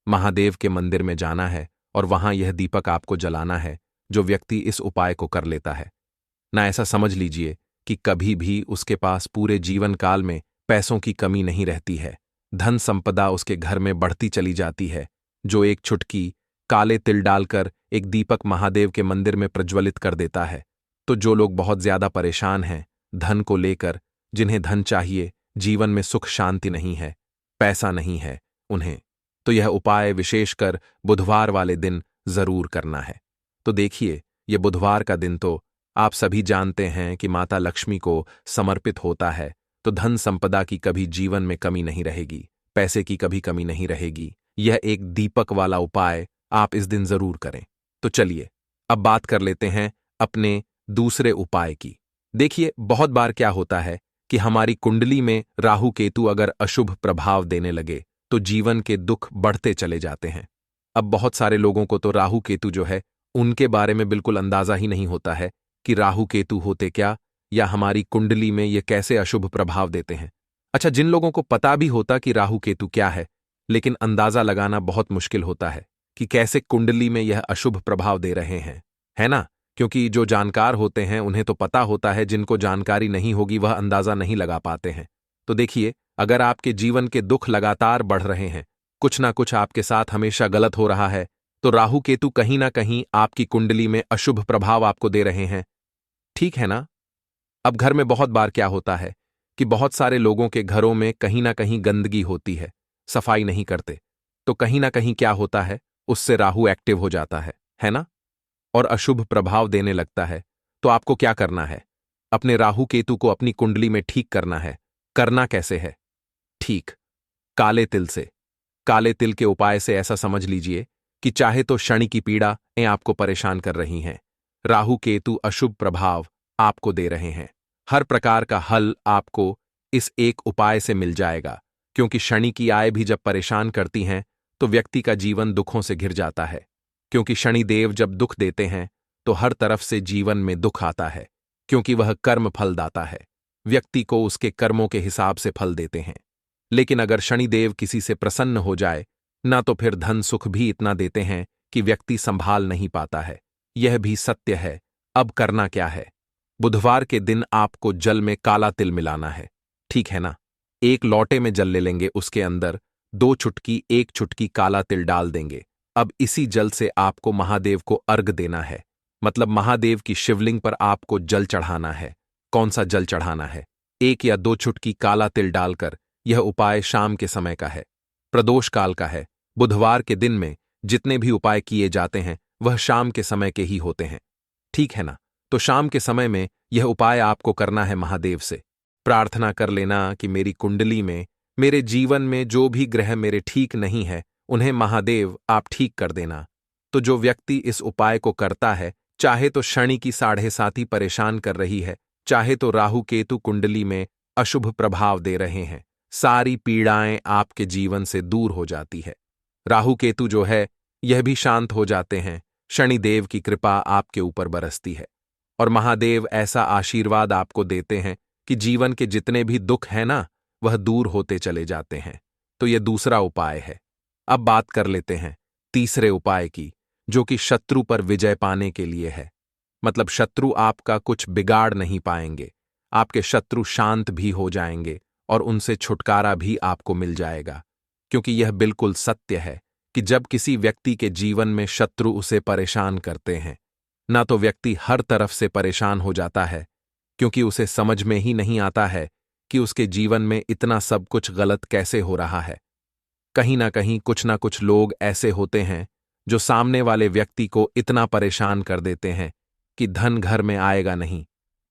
महादेव के मंदिर में जाना है और वहां यह दीपक आपको जलाना है। जो व्यक्ति इस उपाय को कर लेता है ना, ऐसा समझ लीजिए कि कभी भी उसके पास पूरे जीवन काल में पैसों की कमी नहीं रहती है। धन संपदा उसके घर में बढ़ती चली जाती है। जो एक चुटकी काले तिल डालकर एक दीपक महादेव के मंदिर में प्रज्वलित कर देता है, तो जो लोग बहुत ज्यादा परेशान हैं धन को लेकर, जिन्हें धन चाहिए, जीवन में सुख शांति नहीं है, पैसा नहीं है उन्हें, तो यह उपाय विशेषकर बुधवार वाले दिन जरूर करना है। तो देखिए, यह बुधवार का दिन तो आप सभी जानते हैं कि माता लक्ष्मी को समर्पित होता है, तो धन संपदा की कभी जीवन में कमी नहीं रहेगी, पैसे की कभी कमी नहीं रहेगी। यह एक दीपक वाला उपाय आप इस दिन जरूर करें। तो चलिए अब बात कर लेते हैं अपने दूसरे उपाय की। देखिए, बहुत बार क्या होता है कि हमारी कुंडली में राहु केतु अगर अशुभ प्रभाव देने लगे तो जीवन के दुख बढ़ते चले जाते हैं। अब बहुत सारे लोगों को तो राहु केतु जो है उनके बारे में बिल्कुल अंदाजा ही नहीं होता है कि राहु केतु होते क्या या हमारी कुंडली में ये कैसे अशुभ प्रभाव देते हैं। अच्छा, जिन लोगों को पता भी होता कि राहु केतु क्या है, लेकिन अंदाजा लगाना बहुत मुश्किल होता है कि कैसे कुंडली में यह अशुभ प्रभाव दे रहे हैं, है ना? क्योंकि जो जानकार होते हैं उन्हें तो पता होता है, जिनको जानकारी नहीं होगी वह अंदाजा नहीं लगा पाते हैं। तो देखिए, अगर आपके जीवन के दुख लगातार बढ़ रहे हैं, कुछ ना कुछ आपके साथ हमेशा गलत हो रहा है, तो राहु केतु कहीं ना कहीं आपकी कुंडली में अशुभ प्रभाव आपको दे रहे हैं। ठीक है ना? अब घर में बहुत बार क्या होता है कि बहुत सारे लोगों के घरों में कहीं ना कहीं गंदगी होती है, सफाई नहीं करते, तो कहीं ना कहीं क्या होता है, उससे राहु एक्टिव हो जाता है ना, और अशुभ प्रभाव देने लगता है। तो आपको क्या करना है, अपने राहु केतु को अपनी कुंडली में ठीक करना है। करना कैसे है? ठीक, काले तिल से। काले तिल के उपाय से ऐसा समझ लीजिए कि चाहे तो शनि की पीड़ाएं आपको परेशान कर रही हैं, राहु केतु अशुभ प्रभाव आपको दे रहे हैं, हर प्रकार का हल आपको इस एक उपाय से मिल जाएगा। क्योंकि शनि की आय भी जब परेशान करती हैं तो व्यक्ति का जीवन दुखों से घिर जाता है। क्योंकि शनि देव जब दुख देते हैं तो हर तरफ से जीवन में दुख आता है, क्योंकि वह कर्म फलदाता है, व्यक्ति को उसके कर्मों के हिसाब से फल देते हैं। लेकिन अगर शनिदेव किसी से प्रसन्न हो जाए ना, तो फिर धन सुख भी इतना देते हैं कि व्यक्ति संभाल नहीं पाता है। यह भी सत्य है। अब करना क्या है? बुधवार के दिन आपको जल में काला तिल मिलाना है, ठीक है ना? एक लोटे में जल ले लेंगे, उसके अंदर 2 चुटकी 1 चुटकी काला तिल डाल देंगे। अब इसी जल से आपको महादेव को अर्घ देना है, मतलब महादेव की शिवलिंग पर आपको जल चढ़ाना है। कौन सा जल चढ़ाना है? 1 या 2 चुटकी काला तिल डालकर। यह उपाय शाम के समय का है, प्रदोष काल का है। बुधवार के दिन में जितने भी उपाय किए जाते हैं वह शाम के समय के ही होते हैं, ठीक है ना? तो शाम के समय में यह उपाय आपको करना है। महादेव से प्रार्थना कर लेना कि मेरी कुंडली में, मेरे जीवन में जो भी ग्रह मेरे ठीक नहीं है उन्हें महादेव आप ठीक कर देना। तो जो व्यक्ति इस उपाय को करता है, चाहे तो शनि की 7.5 परेशान कर रही है, चाहे तो राहु केतु कुंडली में अशुभ प्रभाव दे रहे हैं, सारी पीड़ाएं आपके जीवन से दूर हो जाती है। राहु केतु जो है यह भी शांत हो जाते हैं, शनिदेव की कृपा आपके ऊपर बरसती है और महादेव ऐसा आशीर्वाद आपको देते हैं कि जीवन के जितने भी दुख हैं ना, वह दूर होते चले जाते हैं। तो यह दूसरा उपाय है। अब बात कर लेते हैं तीसरे उपाय की, जो कि शत्रु पर विजय पाने के लिए है। मतलब शत्रु आपका कुछ बिगाड़ नहीं पाएंगे, आपके शत्रु शांत भी हो जाएंगे और उनसे छुटकारा भी आपको मिल जाएगा। क्योंकि यह बिल्कुल सत्य है कि जब किसी व्यक्ति के जीवन में शत्रु उसे परेशान करते हैं, ना तो व्यक्ति हर तरफ से परेशान हो जाता है, क्योंकि उसे समझ में ही नहीं आता है कि उसके जीवन में इतना सब कुछ गलत कैसे हो रहा है। कहीं ना कुछ लोग ऐसे होते हैं जो सामने वाले व्यक्ति को इतना परेशान कर देते हैं कि धन घर में आएगा नहीं,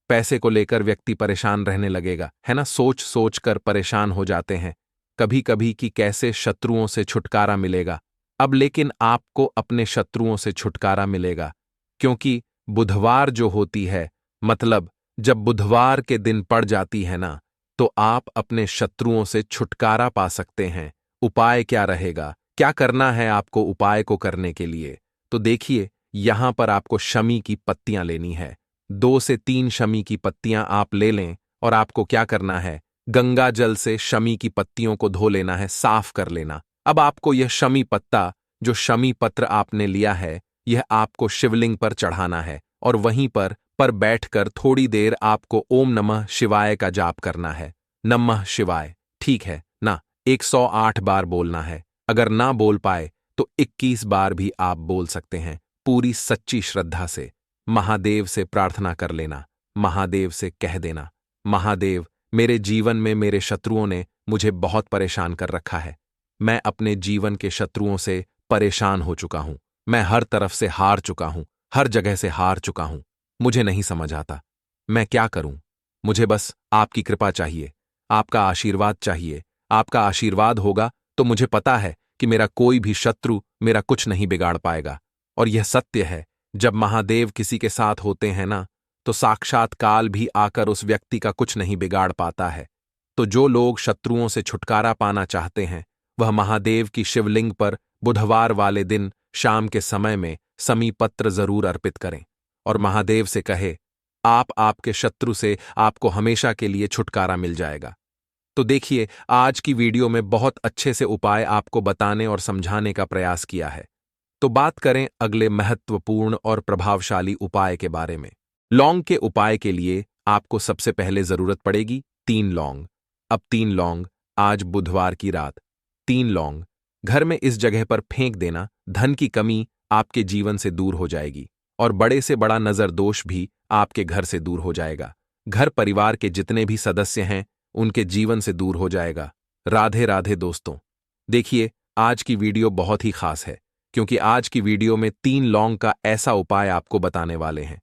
पैसे को लेकर व्यक्ति परेशान रहने लगेगा, है ना। सोच सोच कर परेशान हो जाते हैं कभी कभी कि कैसे शत्रुओं से छुटकारा मिलेगा। अब लेकिन आपको अपने शत्रुओं से छुटकारा मिलेगा, क्योंकि बुधवार जो होती है, मतलब जब बुधवार के दिन पड़ जाती है ना, तो आप अपने शत्रुओं से छुटकारा पा सकते हैं। उपाय क्या रहेगा, क्या करना है आपको उपाय को करने के लिए? तो देखिए, यहां पर आपको शमी की पत्तियां लेनी है। 2 से 3 शमी की पत्तियां आप ले लें और आपको क्या करना है, गंगा जल से शमी की पत्तियों को धो लेना है, साफ कर लेना। अब आपको यह शमी पत्ता, जो शमी पत्र आपने लिया है, यह आपको शिवलिंग पर चढ़ाना है और वहीं पर बैठकर थोड़ी देर आपको ओम नमः शिवाय का जाप करना है। नमः शिवाय, ठीक है ना, 108 बार बोलना है। अगर ना बोल पाए तो 21 बार भी आप बोल सकते हैं, पूरी सच्ची श्रद्धा से। महादेव से प्रार्थना कर लेना, महादेव से कह देना, महादेव, मेरे जीवन में मेरे शत्रुओं ने मुझे बहुत परेशान कर रखा है। मैं अपने जीवन के शत्रुओं से परेशान हो चुका हूं। मैं हर तरफ से हार चुका हूं, हर जगह से हार चुका हूं। मुझे नहीं समझ आता मैं क्या करूं। मुझे बस आपकी कृपा चाहिए, आपका आशीर्वाद चाहिए। आपका आशीर्वाद होगा तो मुझे पता है कि मेरा कोई भी शत्रु मेरा कुछ नहीं बिगाड़ पाएगा। और यह सत्य है, जब महादेव किसी के साथ होते हैं ना, तो साक्षात काल भी आकर उस व्यक्ति का कुछ नहीं बिगाड़ पाता है। तो जो लोग शत्रुओं से छुटकारा पाना चाहते हैं, वह महादेव की शिवलिंग पर बुधवार वाले दिन शाम के समय में समी पत्र जरूर अर्पित करें और महादेव से कहे, आपके शत्रु से आपको हमेशा के लिए छुटकारा मिल जाएगा। तो देखिए, आज की वीडियो में बहुत अच्छे से उपाय आपको बताने और समझाने का प्रयास किया है। तो बात करें अगले महत्वपूर्ण और प्रभावशाली उपाय के बारे में। लौंग के उपाय के लिए आपको सबसे पहले जरूरत पड़ेगी 3 लौंग। अब 3 लौंग, आज बुधवार की रात 3 लौंग घर में इस जगह पर फेंक देना। धन की कमी आपके जीवन से दूर हो जाएगी और बड़े से बड़ा नजर दोष भी आपके घर से दूर हो जाएगा। घर परिवार के जितने भी सदस्य हैं, उनके जीवन से दूर हो जाएगा। राधे राधे दोस्तों। देखिए, आज की वीडियो बहुत ही खास है, क्योंकि आज की वीडियो में 3 लौंग का ऐसा उपाय आपको बताने वाले हैं।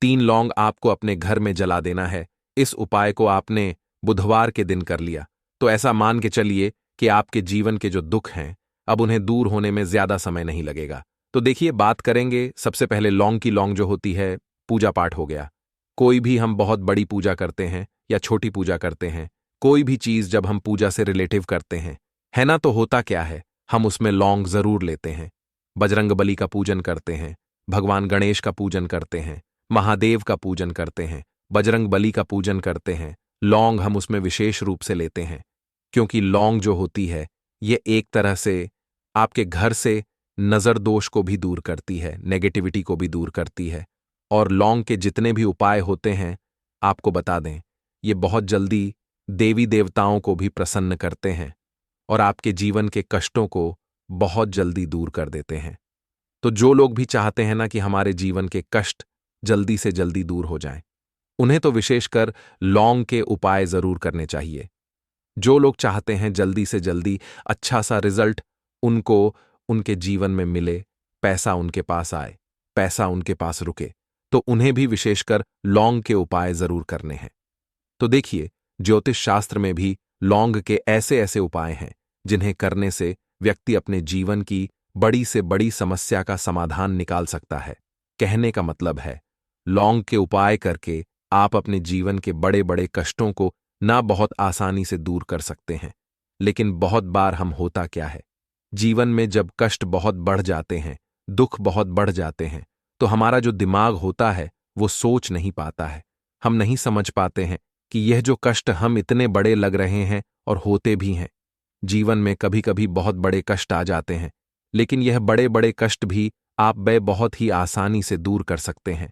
3 लौंग आपको अपने घर में जला देना है। इस उपाय को आपने बुधवार के दिन कर लिया तो ऐसा मान के चलिए कि आपके जीवन के जो दुख हैं, अब उन्हें दूर होने में ज्यादा समय नहीं लगेगा। तो देखिए, बात करेंगे सबसे पहले लौंग की। लौंग जो होती है, पूजा पाठ हो गया। कोई भी हम बहुत बड़ी पूजा करते हैं या छोटी पूजा करते हैं, कोई भी चीज जब हम पूजा से रिलेटिव करते हैं, है ना, तो होता क्या है, हम उसमें लौंग जरूर लेते हैं। बजरंगबली का पूजन करते हैं, भगवान गणेश का पूजन करते हैं, महादेव का पूजन करते हैं, बजरंगबली का पूजन करते हैं। लौंग हम उसमें विशेष रूप से लेते हैं, क्योंकि लौंग जो होती है, ये एक तरह से आपके घर से नजर दोष को भी दूर करती है, नेगेटिविटी को भी दूर करती है। और लौंग के जितने भी उपाय होते हैं, आपको बता दें, ये बहुत जल्दी देवी देवताओं को भी प्रसन्न करते हैं और आपके जीवन के कष्टों को बहुत जल्दी दूर कर देते हैं। तो जो लोग भी चाहते हैं ना कि हमारे जीवन के कष्ट जल्दी से जल्दी दूर हो जाएं, उन्हें तो विशेषकर लौंग के उपाय जरूर करने चाहिए। जो लोग चाहते हैं जल्दी से जल्दी अच्छा सा रिजल्ट उनको उनके जीवन में मिले, पैसा उनके पास आए, पैसा उनके पास रुके, तो उन्हें भी विशेषकर लौंग के उपाय जरूर करने हैं। तो देखिए, ज्योतिष शास्त्र में भी लौंग के ऐसे ऐसे उपाय हैं जिन्हें करने से व्यक्ति अपने जीवन की बड़ी से बड़ी समस्या का समाधान निकाल सकता है। कहने का मतलब है, लौंग के उपाय करके आप अपने जीवन के बड़े बड़े कष्टों को ना बहुत आसानी से दूर कर सकते हैं। लेकिन बहुत बार हम होता क्या है, जीवन में जब कष्ट बहुत बढ़ जाते हैं दुख बहुत बढ़ जाते हैं तो हमारा जो दिमाग होता है वो सोच नहीं पाता है। हम नहीं समझ पाते हैं कि यह जो कष्ट हम इतने बड़े लग रहे हैं और होते भी हैं। जीवन में कभी कभी बहुत बड़े कष्ट आ जाते हैं, लेकिन यह बड़े बड़े कष्ट भी आप बहुत ही आसानी से दूर कर सकते हैं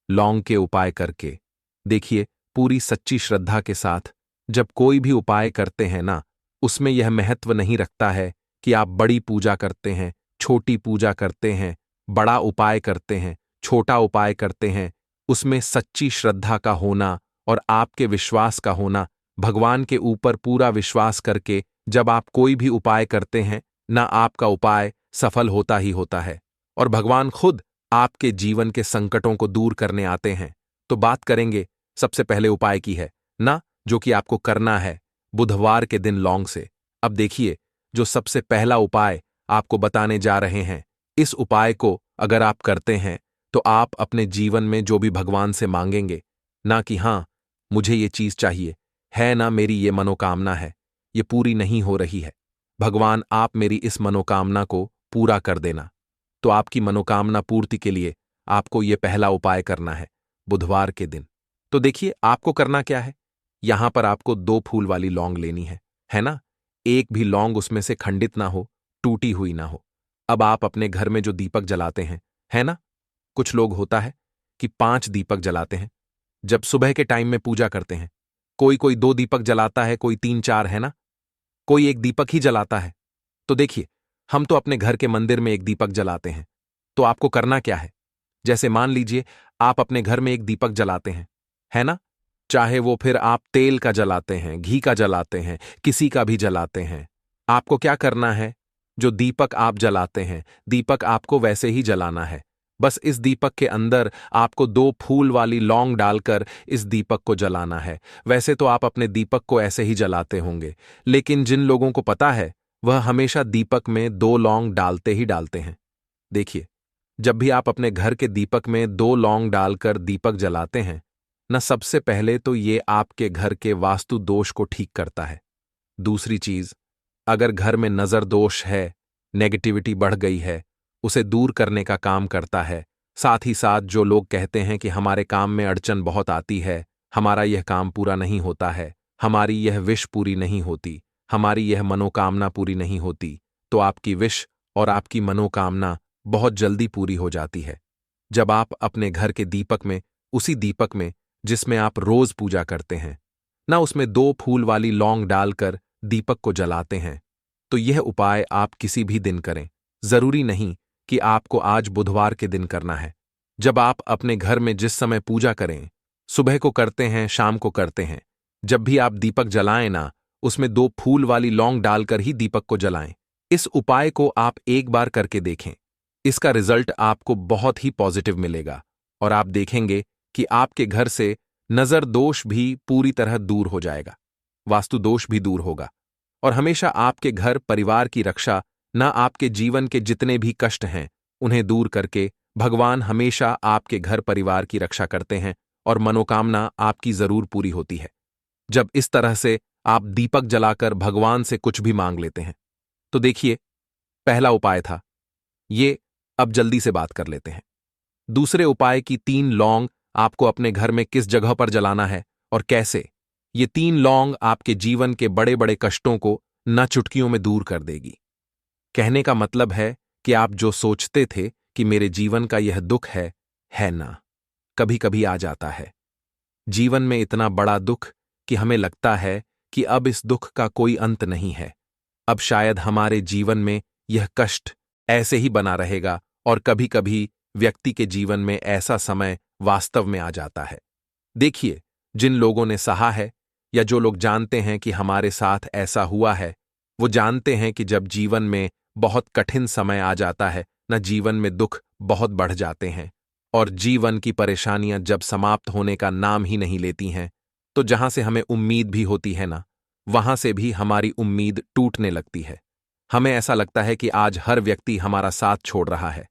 लौंग के उपाय करके। देखिए, पूरी सच्ची श्रद्धा के साथ जब कोई भी उपाय करते हैं ना, उसमें यह महत्व नहीं रखता है कि आप बड़ी पूजा करते हैं, छोटी पूजा करते हैं, बड़ा उपाय करते हैं, छोटा उपाय करते हैं। उसमें सच्ची श्रद्धा का होना और आपके विश्वास का होना, भगवान के ऊपर पूरा विश्वास करके जब आप कोई भी उपाय करते हैं ना, आपका उपाय सफल होता ही होता है और भगवान खुद आपके जीवन के संकटों को दूर करने आते हैं। तो बात करेंगे सबसे पहले उपाय की है ना, जो कि आपको करना है बुधवार के दिन लौंग से। अब देखिए, जो सबसे पहला उपाय आपको बताने जा रहे हैं, इस उपाय को अगर आप करते हैं तो आप अपने जीवन में जो भी भगवान से मांगेंगे ना, कि हाँ मुझे ये चीज चाहिए है ना, मेरी ये मनोकामना है, ये पूरी नहीं हो रही है, भगवान आप मेरी इस मनोकामना को पूरा कर देना। तो आपकी मनोकामना पूर्ति के लिए आपको ये पहला उपाय करना है बुधवार के दिन। तो देखिए, आपको करना क्या है, यहां पर आपको 2 फूल वाली लौंग लेनी है ना। एक भी लौंग उसमें से खंडित ना हो, टूटी हुई ना हो। अब आप अपने घर में जो दीपक जलाते हैं, है ना, कुछ लोग होता है कि 5 दीपक जलाते हैं जब सुबह के टाइम में पूजा करते हैं। कोई कोई 2 दीपक जलाता है, कोई 3-4, है ना, कोई एक दीपक ही जलाता है। तो देखिए, हम तो अपने घर के मंदिर में एक दीपक जलाते हैं। तो आपको करना क्या है, जैसे मान लीजिए आप अपने घर में एक दीपक जलाते हैं, है ना, चाहे वो फिर आप तेल का जलाते हैं, घी का जलाते हैं, किसी का भी जलाते हैं। आपको क्या करना है, जो दीपक आप जलाते हैं, दीपक आपको वैसे ही जलाना है। बस इस दीपक के अंदर आपको 2 फूल वाली लौंग डालकर इस दीपक को जलाना है। वैसे तो आप अपने दीपक को ऐसे ही जलाते होंगे, लेकिन जिन लोगों को पता है वह हमेशा दीपक में 2 लौंग डालते ही डालते हैं। देखिए, जब भी आप अपने घर के दीपक में 2 लौंग डालकर दीपक जलाते हैं न, सबसे पहले तो ये आपके घर के वास्तु दोष को ठीक करता है। दूसरी चीज, अगर घर में नजर दोष है, नेगेटिविटी बढ़ गई है, उसे दूर करने का काम करता है। साथ ही साथ जो लोग कहते हैं कि हमारे काम में अड़चन बहुत आती है, हमारा यह काम पूरा नहीं होता है, हमारी यह विश पूरी नहीं होती, हमारी यह मनोकामना पूरी नहीं होती, तो आपकी विश और आपकी मनोकामना बहुत जल्दी पूरी हो जाती है जब आप अपने घर के दीपक में, उसी दीपक में जिसमें आप रोज पूजा करते हैं ना, उसमें 2 फूल वाली लौंग डालकर दीपक को जलाते हैं। तो यह उपाय आप किसी भी दिन करें, जरूरी नहीं कि आपको आज बुधवार के दिन करना है। जब आप अपने घर में जिस समय पूजा करें, सुबह को करते हैं, शाम को करते हैं, जब भी आप दीपक जलाएं ना, उसमें 2 फूल वाली लौंग डालकर ही दीपक को जलाएं। इस उपाय को आप एक बार करके देखें, इसका रिजल्ट आपको बहुत ही पॉजिटिव मिलेगा और आप देखेंगे कि आपके घर से नजर दोष भी पूरी तरह दूर हो जाएगा, वास्तु दोष भी दूर होगा और हमेशा आपके घर परिवार की रक्षा, ना आपके जीवन के जितने भी कष्ट हैं उन्हें दूर करके भगवान हमेशा आपके घर परिवार की रक्षा करते हैं और मनोकामना आपकी जरूर पूरी होती है जब इस तरह से आप दीपक जलाकर भगवान से कुछ भी मांग लेते हैं। तो देखिए, पहला उपाय था ये। अब जल्दी से बात कर लेते हैं दूसरे उपाय की। 3 लौंग आपको अपने घर में किस जगह पर जलाना है और कैसे। ये 3 लौंग आपके जीवन के बड़े बड़े कष्टों को न चुटकियों में दूर कर देगी। कहने का मतलब है कि आप जो सोचते थे कि मेरे जीवन का यह दुख है ना, कभी कभी आ जाता है जीवन में इतना बड़ा दुख कि हमें लगता है कि अब इस दुख का कोई अंत नहीं है, अब शायद हमारे जीवन में यह कष्ट ऐसे ही बना रहेगा। और कभी कभी व्यक्ति के जीवन में ऐसा समय वास्तव में आ जाता है। देखिए, जिन लोगों ने सहा है या जो लोग जानते हैं कि हमारे साथ ऐसा हुआ है, वो जानते हैं कि जब जीवन में बहुत कठिन समय आ जाता है न, जीवन में दुख बहुत बढ़ जाते हैं और जीवन की परेशानियां जब समाप्त होने का नाम ही नहीं लेती हैं, तो जहां से हमें उम्मीद भी होती है ना, वहां से भी हमारी उम्मीद टूटने लगती है। हमें ऐसा लगता है कि आज हर व्यक्ति हमारा साथ छोड़ रहा है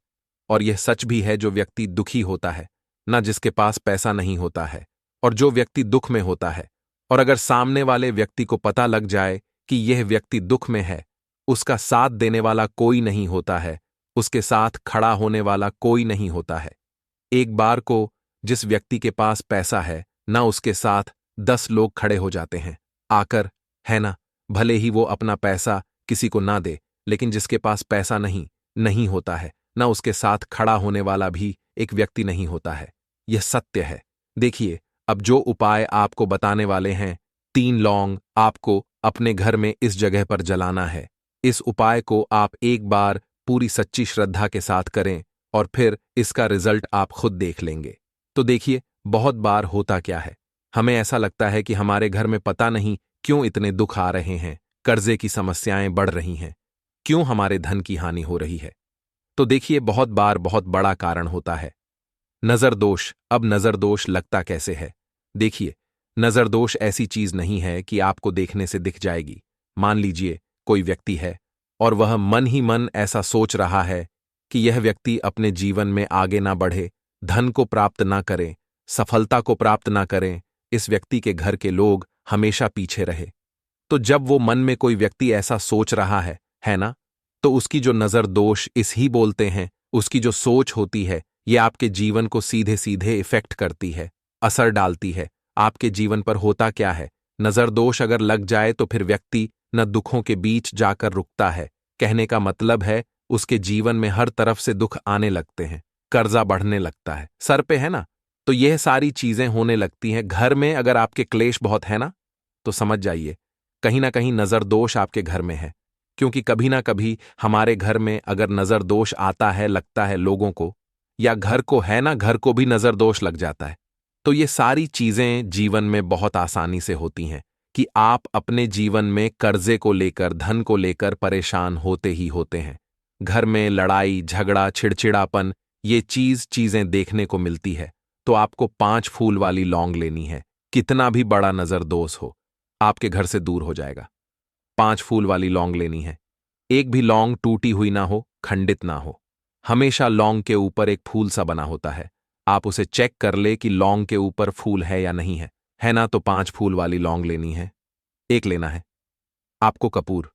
और यह सच भी है। जो व्यक्ति दुखी होता है ना, जिसके पास पैसा नहीं होता है, और जो व्यक्ति दुख में होता है, और अगर सामने वाले व्यक्ति को पता लग जाए कि यह व्यक्ति दुख में है, उसका साथ देने वाला कोई नहीं होता है, उसके साथ खड़ा होने वाला कोई नहीं होता है। एक बार को जिस व्यक्ति के पास पैसा है ना, उसके साथ 10 लोग खड़े हो जाते हैं आकर, है ना। भले ही वो अपना पैसा किसी को ना दे, लेकिन जिसके पास पैसा नहीं नहीं होता है ना, उसके साथ खड़ा होने वाला भी एक व्यक्ति नहीं होता है। यह सत्य है। देखिए, अब जो उपाय आपको बताने वाले हैं, 3 लौंग आपको अपने घर में इस जगह पर जलाना है। इस उपाय को आप एक बार पूरी सच्ची श्रद्धा के साथ करें और फिर इसका रिजल्ट आप खुद देख लेंगे। तो देखिए, बहुत बार होता क्या है, हमें ऐसा लगता है कि हमारे घर में पता नहीं क्यों इतने दुख आ रहे हैं, कर्जे की समस्याएं बढ़ रही हैं, क्यों हमारे धन की हानि हो रही है। तो देखिए, बहुत बार बहुत बड़ा कारण होता है नजर दोष। अब नजर दोष लगता कैसे है? देखिए, नजर दोष ऐसी चीज नहीं है कि आपको देखने से दिख जाएगी। मान लीजिए कोई व्यक्ति है और वह मन ही मन ऐसा सोच रहा है कि यह व्यक्ति अपने जीवन में आगे ना बढ़े, धन को प्राप्त ना करें, सफलता को प्राप्त ना करें, इस व्यक्ति के घर के लोग हमेशा पीछे रहे। तो जब वो मन में कोई व्यक्ति ऐसा सोच रहा है ना, तो उसकी जो नजर दोष इस ही बोलते हैं, उसकी जो सोच होती है, ये आपके जीवन को सीधे सीधे इफेक्ट करती है, असर डालती है। आपके जीवन पर होता क्या है, नजर दोष अगर लग जाए तो फिर व्यक्ति न दुखों के बीच जाकर रुकता है। कहने का मतलब है, उसके जीवन में हर तरफ से दुख आने लगते हैं, कर्जा बढ़ने लगता है, सर पे है ना। तो यह सारी चीजें होने लगती हैं। घर में अगर आपके क्लेश बहुत है ना, तो समझ जाइए कहीं ना कहीं नजर दोष आपके घर में है। क्योंकि कभी ना कभी हमारे घर में अगर नजर दोष आता है, लगता है लोगों को या घर को, है ना, घर को भी नजर दोष लग जाता है। तो ये सारी चीजें जीवन में बहुत आसानी से होती हैं कि आप अपने जीवन में कर्जे को लेकर, धन को लेकर परेशान होते ही होते हैं। घर में लड़ाई झगड़ा चिड़चिड़ापन, ये चीजें देखने को मिलती है। तो आपको 5 फूल वाली लौंग लेनी है। कितना भी बड़ा नजर दोष हो, आपके घर से दूर हो जाएगा। 5 फूल वाली लौंग लेनी है। एक भी लौंग टूटी हुई ना हो, खंडित ना हो। हमेशा लौंग के ऊपर एक फूल सा बना होता है। आप उसे चेक कर ले कि लौंग के ऊपर फूल है या नहीं है ना। तो 5 फूल वाली लौंग लेनी है। एक लेना है आपको कपूर।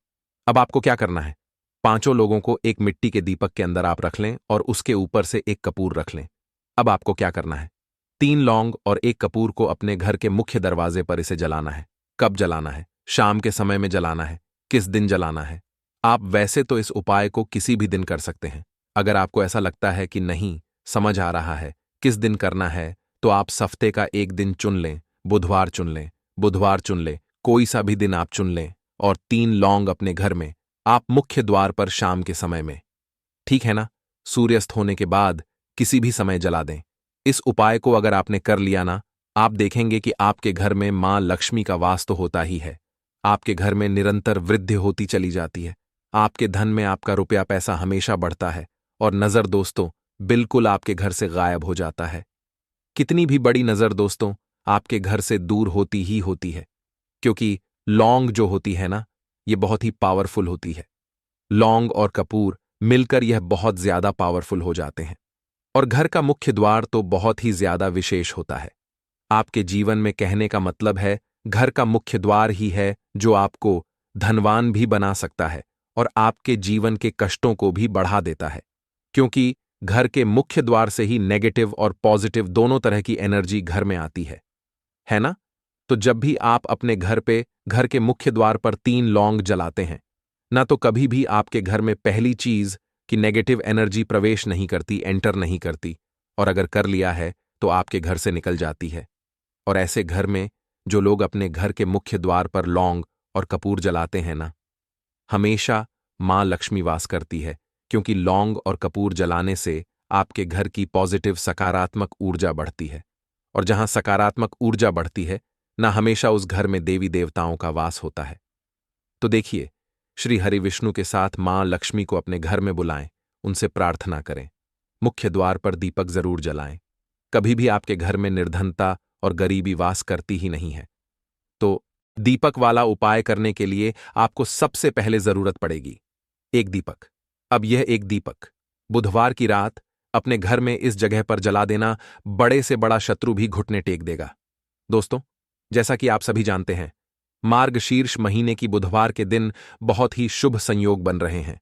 अब आपको क्या करना है, 5 लोगों को एक मिट्टी के दीपक के अंदर आप रख लें और उसके ऊपर से एक कपूर रख लें। अब आपको क्या करना है, 3 लौंग और एक कपूर को अपने घर के मुख्य दरवाजे पर इसे जलाना है। कब जलाना है? शाम के समय में जलाना है। किस दिन जलाना है? आप वैसे तो इस उपाय को किसी भी दिन कर सकते हैं। अगर आपको ऐसा लगता है कि नहीं समझ आ रहा है किस दिन करना है, तो आप हफ्ते का एक दिन चुन लें। बुधवार चुन लें, बुधवार चुन लें, कोई सा भी दिन आप चुन लें और 3 लौंग अपने घर में आप मुख्य द्वार पर शाम के समय में, ठीक है ना, सूर्यास्त होने के बाद किसी भी समय जला दें। इस उपाय को अगर आपने कर लिया ना, आप देखेंगे कि आपके घर में मां लक्ष्मी का वास तो होता ही है। आपके घर में निरंतर वृद्धि होती चली जाती है। आपके धन में आपका रुपया पैसा हमेशा बढ़ता है और नजर दोस्तों बिल्कुल आपके घर से गायब हो जाता है। कितनी भी बड़ी नजर दोस्तों आपके घर से दूर होती ही होती है, क्योंकि लौंग जो होती है ना, ये बहुत ही पावरफुल होती है। लौंग और कपूर मिलकर यह बहुत ज्यादा पावरफुल हो जाते हैं। और घर का मुख्य द्वार तो बहुत ही ज्यादा विशेष होता है। आपके जीवन में, कहने का मतलब है, घर का मुख्य द्वार ही है जो आपको धनवान भी बना सकता है और आपके जीवन के कष्टों को भी बढ़ा देता है। क्योंकि घर के मुख्य द्वार से ही नेगेटिव और पॉजिटिव दोनों तरह की एनर्जी घर में आती है ना। तो जब भी आप अपने घर पे, घर के मुख्य द्वार पर 3 लौंग जलाते हैं ना, तो कभी भी आपके घर में पहली चीज कि नेगेटिव एनर्जी प्रवेश नहीं करती, एंटर नहीं करती, और अगर कर लिया है तो आपके घर से निकल जाती है। और ऐसे घर में जो लोग अपने घर के मुख्य द्वार पर लौंग और कपूर जलाते हैं ना, हमेशा मां लक्ष्मी वास करती है। क्योंकि लौंग और कपूर जलाने से आपके घर की पॉजिटिव सकारात्मक ऊर्जा बढ़ती है, और जहां सकारात्मक ऊर्जा बढ़ती है ना, हमेशा उस घर में देवी देवताओं का वास होता है। तो देखिए, श्री हरि विष्णु के साथ मां लक्ष्मी को अपने घर में बुलाएं, उनसे प्रार्थना करें, मुख्य द्वार पर दीपक जरूर जलाएं। कभी भी आपके घर में निर्धनता और गरीबी वास करती ही नहीं है। तो दीपक वाला उपाय करने के लिए आपको सबसे पहले जरूरत पड़ेगी एक दीपक। अब यह एक दीपक बुधवार की रात अपने घर में इस जगह पर जला देना, बड़े से बड़ा शत्रु भी घुटने टेक देगा। दोस्तों, जैसा कि आप सभी जानते हैं, मार्गशीर्ष महीने की बुधवार के दिन बहुत ही शुभ संयोग बन रहे हैं।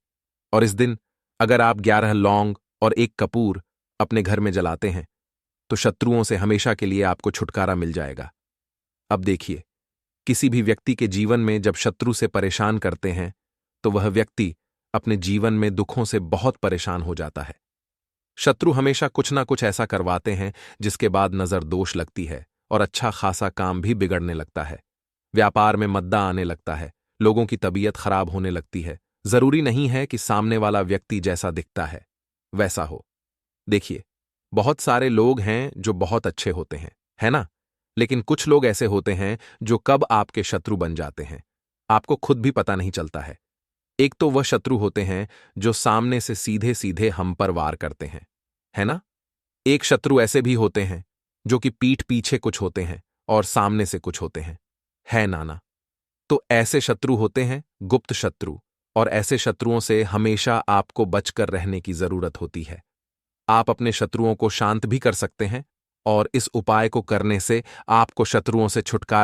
और इस दिन अगर आप 11 लौंग और एक कपूर अपने घर में जलाते हैं तो शत्रुओं से हमेशा के लिए आपको छुटकारा मिल जाएगा। अब देखिए, किसी भी व्यक्ति के जीवन में जब शत्रु से परेशान करते हैं तो वह व्यक्ति अपने जीवन में दुखों से बहुत परेशान हो जाता है। शत्रु हमेशा कुछ ना कुछ ऐसा करवाते हैं जिसके बाद नजर दोष लगती है और अच्छा खासा काम भी बिगड़ने लगता है। व्यापार में मद्दा आने लगता है, लोगों की तबीयत खराब होने लगती है। जरूरी नहीं है कि सामने वाला व्यक्ति जैसा दिखता है वैसा हो। देखिए, बहुत सारे लोग हैं जो बहुत अच्छे होते हैं, है ना? लेकिन कुछ लोग ऐसे होते हैं जो कब आपके शत्रु बन जाते हैं आपको खुद भी पता नहीं चलता है। एक तो वह शत्रु होते हैं जो सामने से सीधे सीधे हम पर वार करते हैं, है ना? एक शत्रु ऐसे भी होते हैं जो कि पीठ पीछे कुछ होते हैं और सामने से कुछ होते हैं, है नाना? तो ऐसे शत्रु होते हैं गुप्त शत्रु, और ऐसे शत्रुओं से हमेशा आपको बचकर रहने की जरूरत होती है। आप अपने शत्रुओं को शांत भी कर सकते हैं और इस उपाय को करने से आपको शत्रुओं से छुटकारा